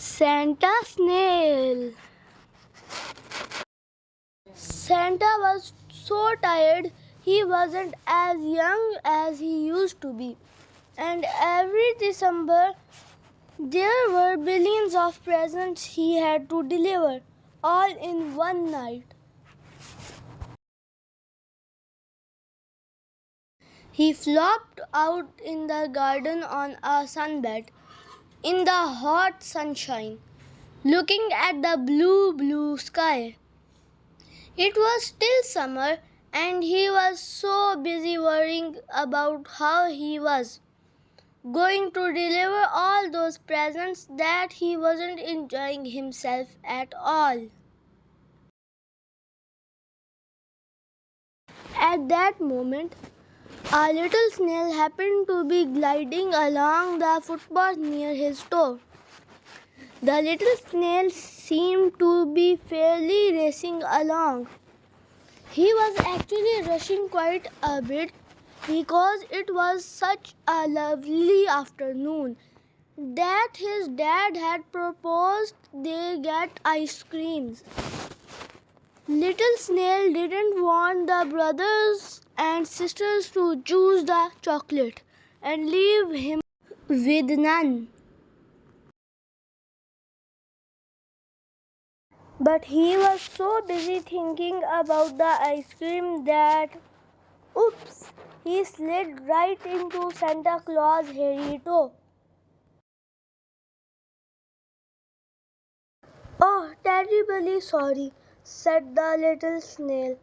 Santa Snail. Santa was so tired he wasn't as young as he used to be. And every December there were billions of presents he had to deliver, all in one night. He flopped out in the garden on a sunbed in the hot sunshine, looking at the blue sky. It was still summer, and he was so busy worrying about how he was going to deliver all those presents that he wasn't enjoying himself at all. At that moment, a little snail happened to be gliding along the footpath near his door. The little snail seemed to be fairly racing along. He was actually rushing quite a bit because it was such a lovely afternoon that his dad had proposed they get ice creams. Little Snail didn't want the brothers and sisters to choose the chocolate and leave him with none. But he was so busy thinking about the ice cream that, oops, he slid right into Santa Claus' hairy toe. Oh, terribly sorry, said the little snail.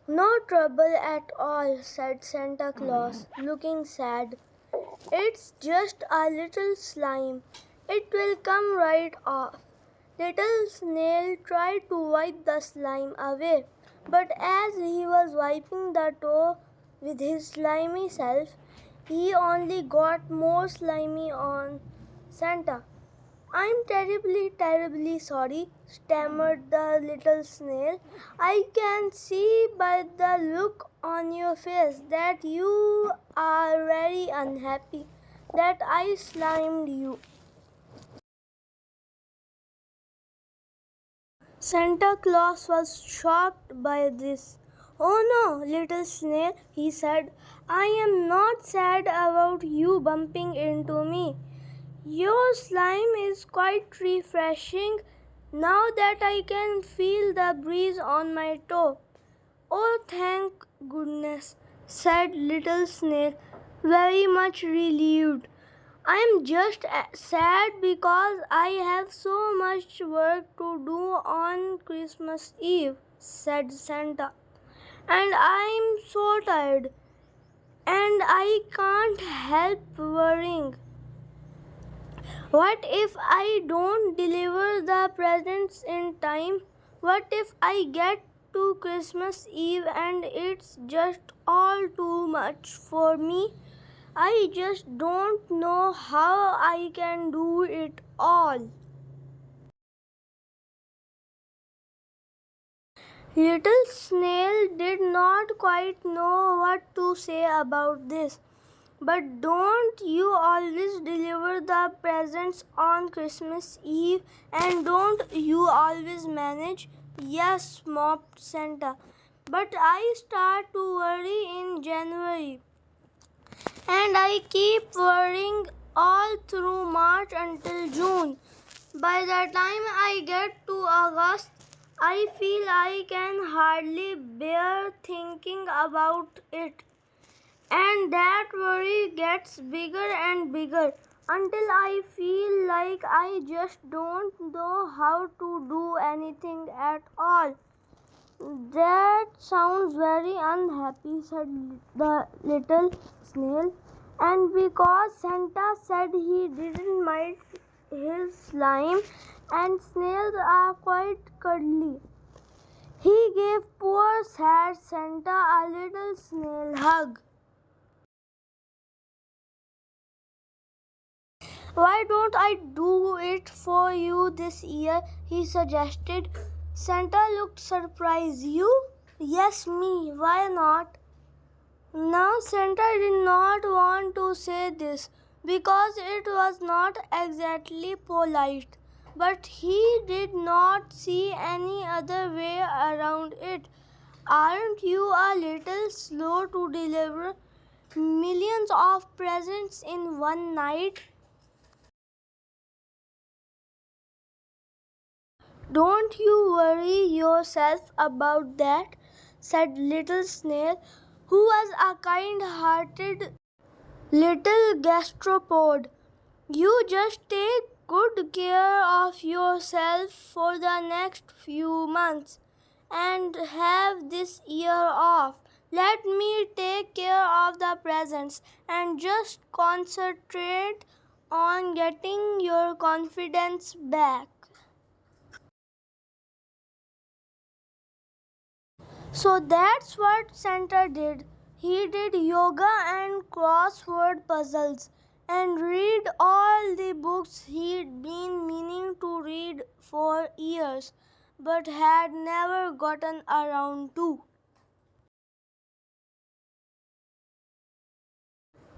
No trouble at all, said Santa Claus, looking sad. It's just a little slime. It will come right off. Little Snail tried to wipe the slime away, but as he was wiping the toe with his slimy self, he only got more slimy on Santa. I'm terribly sorry, stammered the little snail. I can see by the look on your face that you are very unhappy that I slimed you. Santa Claus was shocked by this. Oh no, little snail, he said. I am not sad about you bumping into me. Your slime is quite refreshing now that I can feel the breeze on my toe. Oh, thank goodness, said little snail, very much relieved. I am just sad because I have so much work to do on Christmas Eve, said Santa. And I am so tired, and I can't help worrying. What if I don't deliver the presents in time? What if I get to Christmas Eve and it's just all too much for me? I just don't know how I can do it all. Little Snail did not quite know what to say about this. But don't you always deliver the presents on Christmas Eve, and don't you always manage? Yes, mopped Santa. But I start to worry in January, and I keep worrying all through March until June. By the time I get to August, I feel I can hardly bear thinking about it. And that worry gets bigger and bigger until I feel like I just don't know how to do anything at all. That sounds very unhappy, said the little snail. And because Santa said he didn't mind his slime, and snails are quite cuddly, he gave poor sad Santa a little snail hug. Why don't I do it for you this year? He suggested. Santa looked surprised. You? Yes, me. Why not? Now Santa did not want to say this because it was not exactly polite. but he did not see any other way around it. Aren't you a little slow to deliver millions of presents in one night? Don't you worry yourself about that, said Little Snail, who was a kind hearted little gastropod. You just take good care of yourself for the next few months and have this year off. Let me take care of the presents and just concentrate on getting your confidence back. So that's what Santa did. He did yoga and crossword puzzles and read all the books he'd been meaning to read for years but had never gotten around to.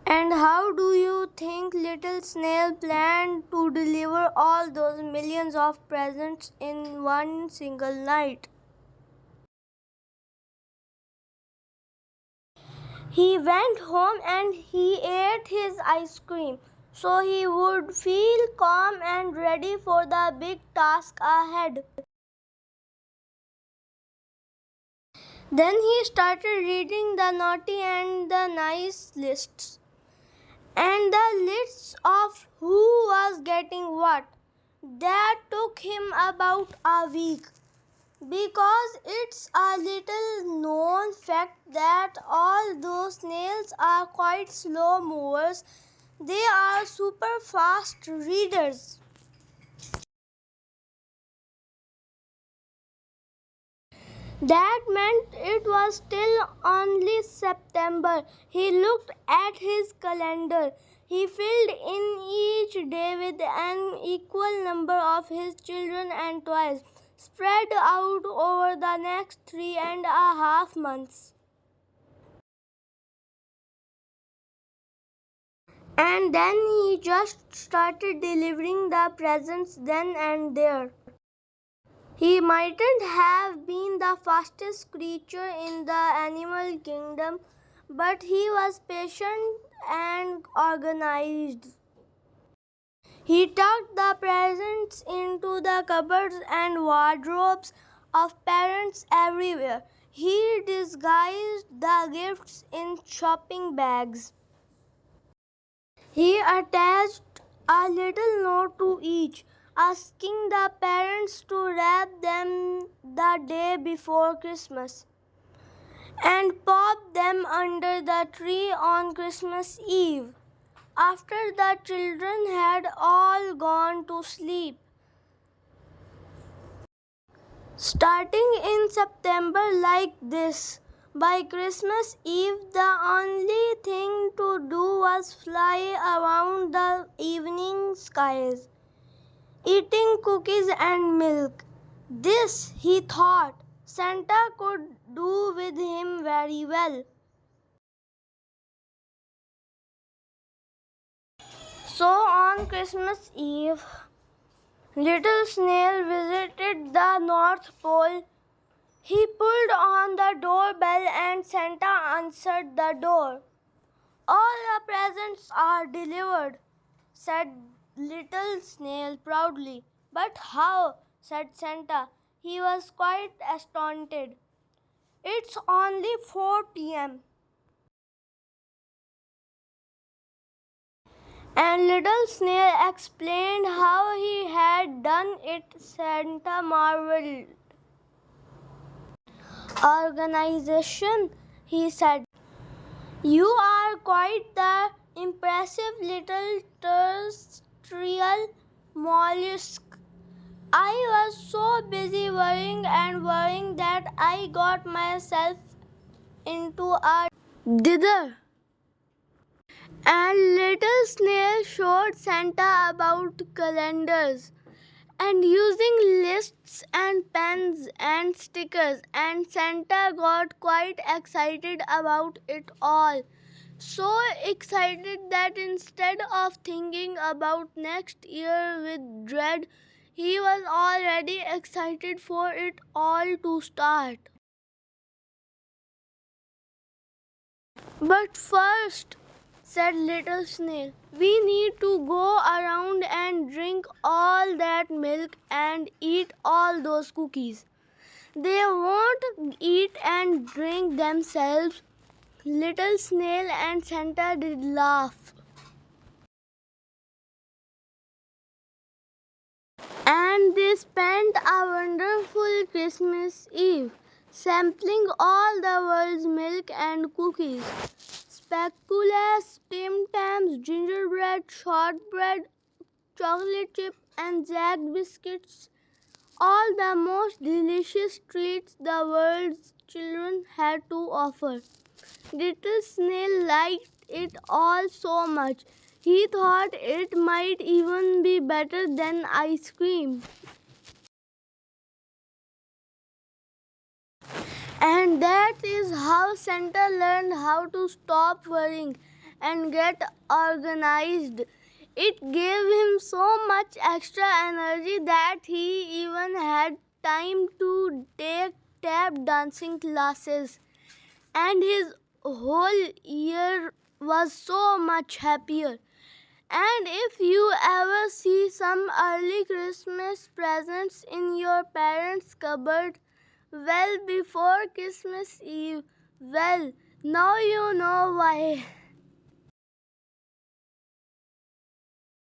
And how do you think Little Snail planned to deliver all those millions of presents in one single night? He went home and he ate his ice cream so he would feel calm and ready for the big task ahead. Then he started reading the naughty and the nice lists and the lists of who was getting what. That took him about a week. Because it's a little known fact that although snails are quite slow movers, they are super fast readers. That meant it was still only September. He looked at his calendar. He filled in each day with an equal number of his children and toys, spread out over the next 3.5 months. And then he just started delivering the presents then and there. He mightn't have been the fastest creature in the animal kingdom, but he was patient and organized. He tucked the presents into the cupboards and wardrobes of parents everywhere. He disguised the gifts in shopping bags. He attached a little note to each, asking the parents to wrap them the day before Christmas and pop them under the tree on Christmas Eve, after the children had all gone to sleep. Starting in September like this, by Christmas Eve, the only thing to do was fly around the evening skies, eating cookies and milk. This, he thought, Santa could do with him very well. So on Christmas Eve, Little Snail visited the North Pole. He pulled on the doorbell and Santa answered the door. All the presents are delivered, said Little Snail proudly. But how? Said Santa. He was quite astounded. It's only 4 p.m. And Little Snail explained how he had done it. Santa marveled. Organization, he said. You are quite the impressive little terrestrial mollusk. I was so busy worrying that I got myself into a dither. And Little Snail showed Santa about calendars and using lists and pens and stickers, and Santa got quite excited about it all. So excited that instead of thinking about next year with dread, He was already excited for it all to start. But first, said little snail, we need to go around and drink all that milk and eat all those cookies. They won't eat and drink themselves. Little snail and Santa did laugh. And they spent a wonderful Christmas Eve, sampling all the world's milk and cookies. Speculoos, Tim Tams, gingerbread, shortbread, chocolate chip, and Jack biscuits. All the most delicious treats the world's children had to offer. Little Snail liked it all so much. He thought it might even be better than ice cream. And that is how Santa learned how to stop worrying and get organized. It gave him so much extra energy that he even had time to take tap dancing classes. And his whole year was so much happier. And if you ever see some early Christmas presents in your parents' cupboard well before Christmas Eve, well, now you know why.